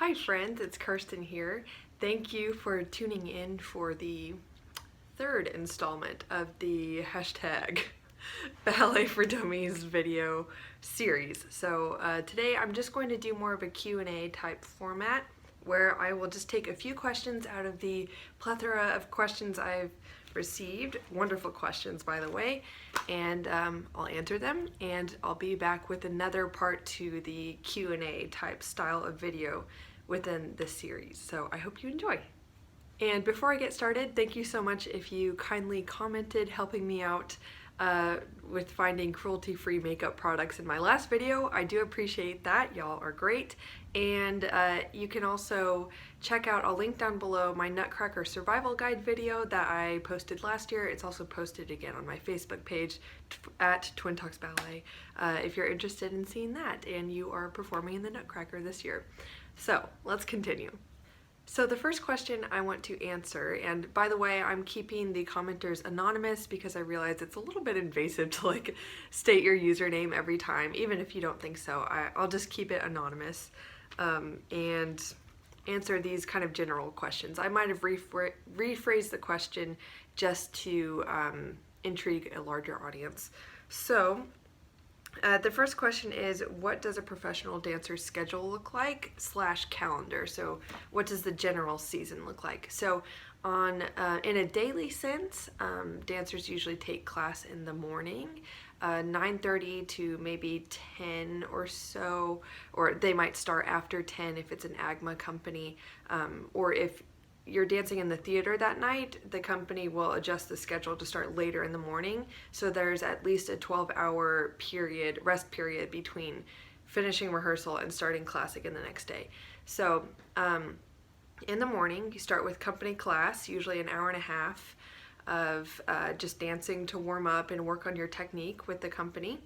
Hi friends, it's Kirsten here. Thank you for tuning in for the third installment of the hashtag Ballet for Dummies video series. So today I'm just going to do more of a Q&A type format where I will just take a few questions out of the plethora of questions I've received, wonderful questions by the way, and I'll answer them, and I'll be back with another part to the Q&A type style of video within this series. So I hope you enjoy. And before I get started, thank you so much if you kindly commented helping me out with finding cruelty-free makeup products in my last video. I do appreciate that. Y'all are great. And you can also check out, I'll link down below, my Nutcracker survival guide video that I posted last year. It's also posted again on my Facebook page at Twin Talks Ballet if you're interested in seeing that and you are performing in the Nutcracker this year. So let's continue. So the first question I want to answer, and by the way, I'm keeping the commenters anonymous because I realize it's a little bit invasive to state your username every time, even if you don't think so. I'll just keep it anonymous and answer these kind of general questions. I might have rephrased the question just to intrigue a larger audience. So the first question is, what does a professional dancer's schedule look like / calendar? So what does the general season look like? So on in a daily sense, dancers usually take class in the morning, 9:30 to maybe 10 or so, or they might start after 10 if it's an AGMA company, or if you're dancing in the theater that night, the company will adjust the schedule to start later in the morning. So there's at least a 12-hour rest period between finishing rehearsal and starting class again the next day. So in the morning, you start with company class, usually an hour and a half of just dancing to warm up and work on your technique with the company.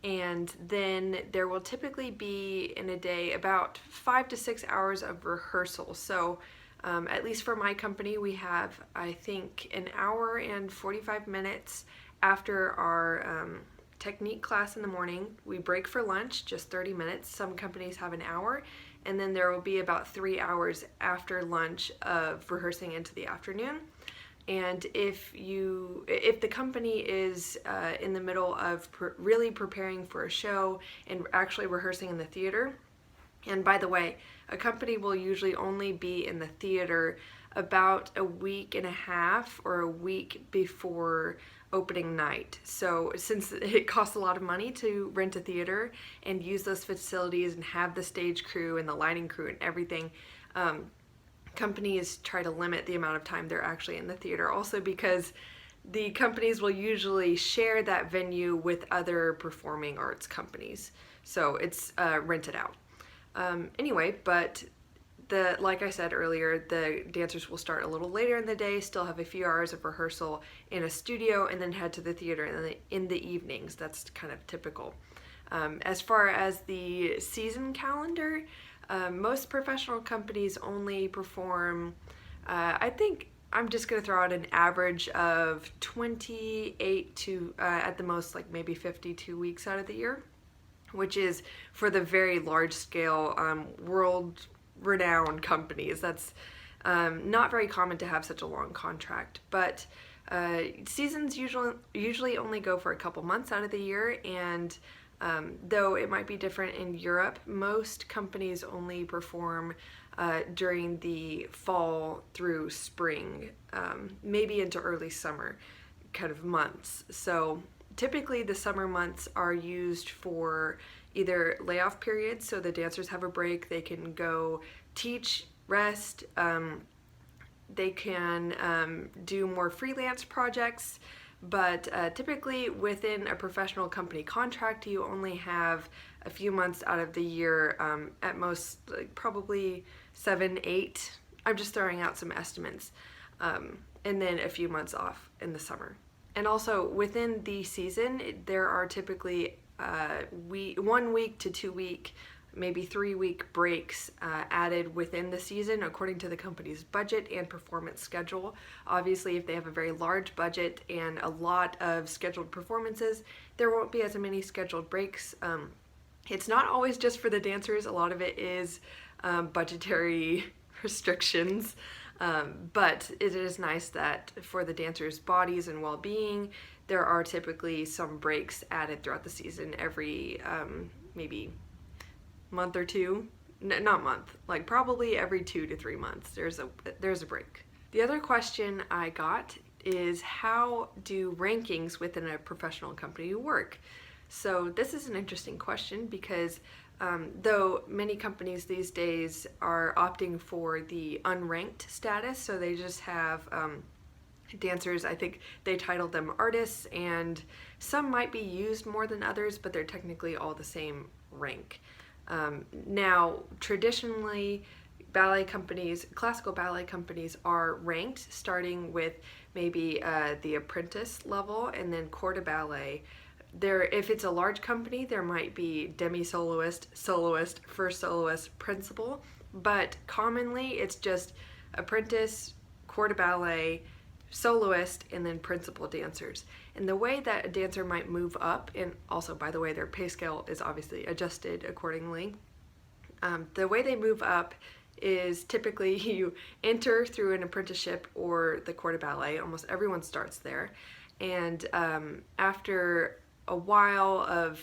And then there will typically be in a day about 5 to 6 hours of rehearsal. So at least for my company, we have, I think, an hour and 45 minutes after our technique class in the morning. We break for lunch, just 30 minutes. Some companies have an hour, and then there will be about 3 hours after lunch of rehearsing into the afternoon. And if the company is in the middle of really preparing for a show and actually rehearsing in the theater, and by the way, a company will usually only be in the theater about a week and a half or a week before opening night. So since it costs a lot of money to rent a theater and use those facilities and have the stage crew and the lighting crew and everything, companies try to limit the amount of time they're actually in the theater. Also because the companies will usually share that venue with other performing arts companies. So it's rented out. Anyway, but like I said earlier, the dancers will start a little later in the day, still have a few hours of rehearsal in a studio, and then head to the theater in the evenings. That's kind of typical. As far as the season calendar, most professional companies only perform, I think I'm just going to throw out an average of 28 to at the most maybe 52 weeks out of the year, which is for the very large scale world-renowned companies. That's not very common to have such a long contract, but seasons usually only go for a couple months out of the year, and though it might be different in Europe, most companies only perform during the fall through spring, maybe into early summer kind of months. So typically the summer months are used for either layoff periods, so the dancers have a break, they can go teach, rest, they can do more freelance projects, but typically within a professional company contract, you only have a few months out of the year, at most probably 7, 8, I'm just throwing out some estimates, and then a few months off in the summer. And also within the season, there are typically 1 week to 2 week, maybe 3 week breaks added within the season according to the company's budget and performance schedule. Obviously, if they have a very large budget and a lot of scheduled performances, there won't be as many scheduled breaks. It's not always just for the dancers. A lot of it is budgetary restrictions. But it is nice that for the dancers' bodies and well-being, there are typically some breaks added throughout the season every maybe month or two. Not month, like probably every 2 to 3 months there's a break. The other question I got is, how do rankings within a professional company work? So this is an interesting question because though many companies these days are opting for the unranked status, so they just have dancers, I think they title them artists, and some might be used more than others, but they're technically all the same rank. Now, traditionally, ballet companies, classical ballet companies are ranked starting with maybe the apprentice level, and then corps de ballet. If it's a large company, there might be demi-soloist, soloist, first soloist, principal, but commonly it's just apprentice, corps de ballet, soloist, and then principal dancers. And the way that a dancer might move up, and also, by the way, their pay scale is obviously adjusted accordingly. The way they move up is typically you enter through an apprenticeship or the corps de ballet. Almost everyone starts there. And after a while of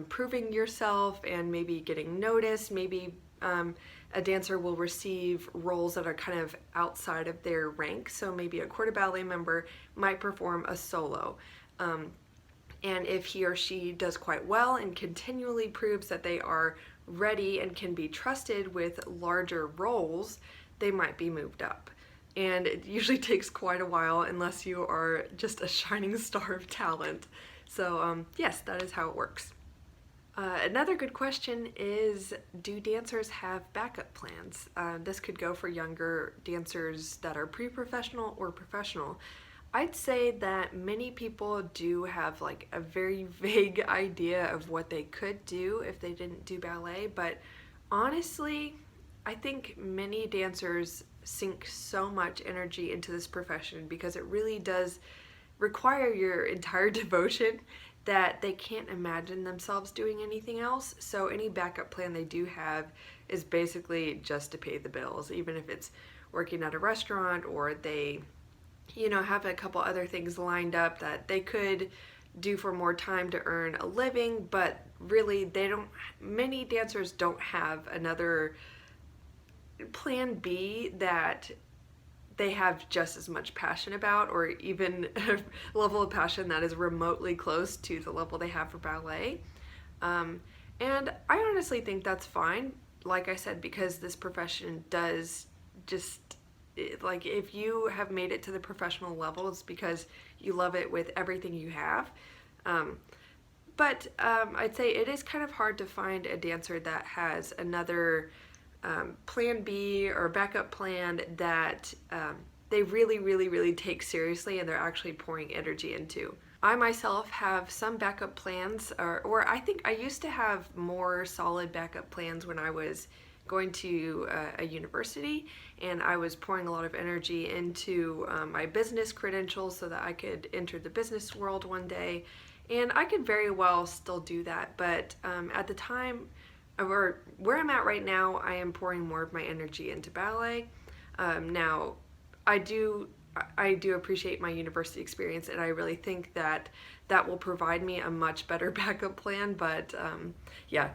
proving yourself and maybe getting noticed, maybe a dancer will receive roles that are kind of outside of their rank. So maybe a corps de ballet member might perform a solo. And if he or she does quite well and continually proves that they are ready and can be trusted with larger roles, they might be moved up. And it usually takes quite a while unless you are just a shining star of talent. So yes, that is how it works. Another good question is, do dancers have backup plans? This could go for younger dancers that are pre-professional or professional. I'd say that many people do have like a very vague idea of what they could do if they didn't do ballet, but honestly, I think many dancers sink so much energy into this profession because it really does require your entire devotion that they can't imagine themselves doing anything else. So any backup plan they do have is basically just to pay the bills, even if it's working at a restaurant or they, you know, have a couple other things lined up that they could do for more time to earn a living, but really many dancers don't have another plan B that they have just as much passion about, or even a level of passion that is remotely close to the level they have for ballet. And I honestly think that's fine, like I said, because this profession does just, like, if you have made it to the professional level, it's because you love it with everything you have. But I'd say it is kind of hard to find a dancer that has another plan B or backup plan that they really take seriously and they're actually pouring energy into. I myself have some backup plans, or I think I used to have more solid backup plans when I was going to a university, and I was pouring a lot of energy into my business credentials so that I could enter the business world one day, and I could very well still do that, but at the time, or where I'm at right now, I am pouring more of my energy into ballet. Now, I do appreciate my university experience, and I really think that that will provide me a much better backup plan, but yeah,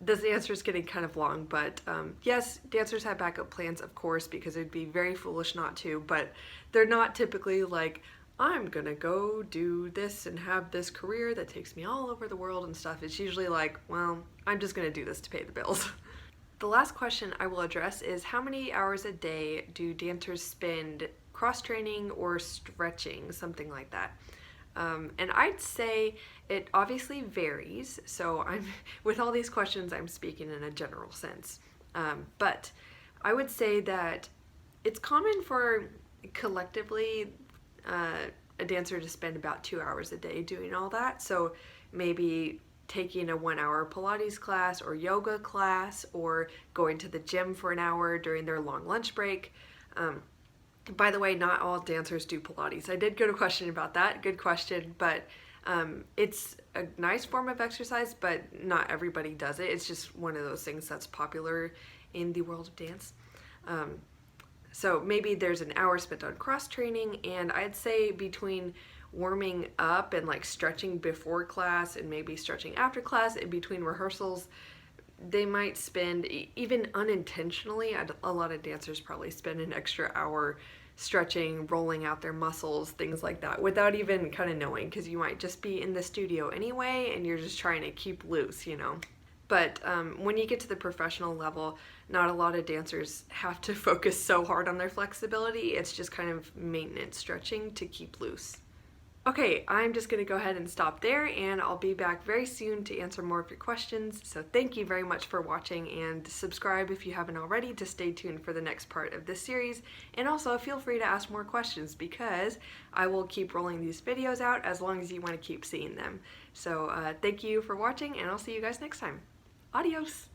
this answer is getting kind of long, but yes, dancers have backup plans, of course, because it'd be very foolish not to, but they're not typically like, I'm gonna go do this and have this career that takes me all over the world and stuff. It's usually like, well, I'm just gonna do this to pay the bills. The last question I will address is, how many hours a day do dancers spend cross-training or stretching, something like that? And I'd say it obviously varies, so with all these questions I'm speaking in a general sense, but I would say that it's common for collectively a dancer to spend about 2 hours a day doing all that. So maybe taking a 1 hour Pilates class or yoga class, or going to the gym for an hour during their long lunch break. By the way, not all dancers do Pilates. I did get a question about that. Good question, but it's a nice form of exercise, but not everybody does it. It's just one of those things that's popular in the world of dance. So maybe there's an hour spent on cross training, and I'd say between warming up and like stretching before class and maybe stretching after class in between rehearsals, they might spend, even unintentionally, a lot of dancers probably spend an extra hour stretching, rolling out their muscles, things like that, without even kind of knowing, because you might just be in the studio anyway and you're just trying to keep loose, you know. But when you get to the professional level, not a lot of dancers have to focus so hard on their flexibility. It's just kind of maintenance stretching to keep loose. Okay, I'm just going to go ahead and stop there, and I'll be back very soon to answer more of your questions. So thank you very much for watching, and subscribe if you haven't already to stay tuned for the next part of this series. And also feel free to ask more questions, because I will keep rolling these videos out as long as you want to keep seeing them. So thank you for watching, and I'll see you guys next time. Adios!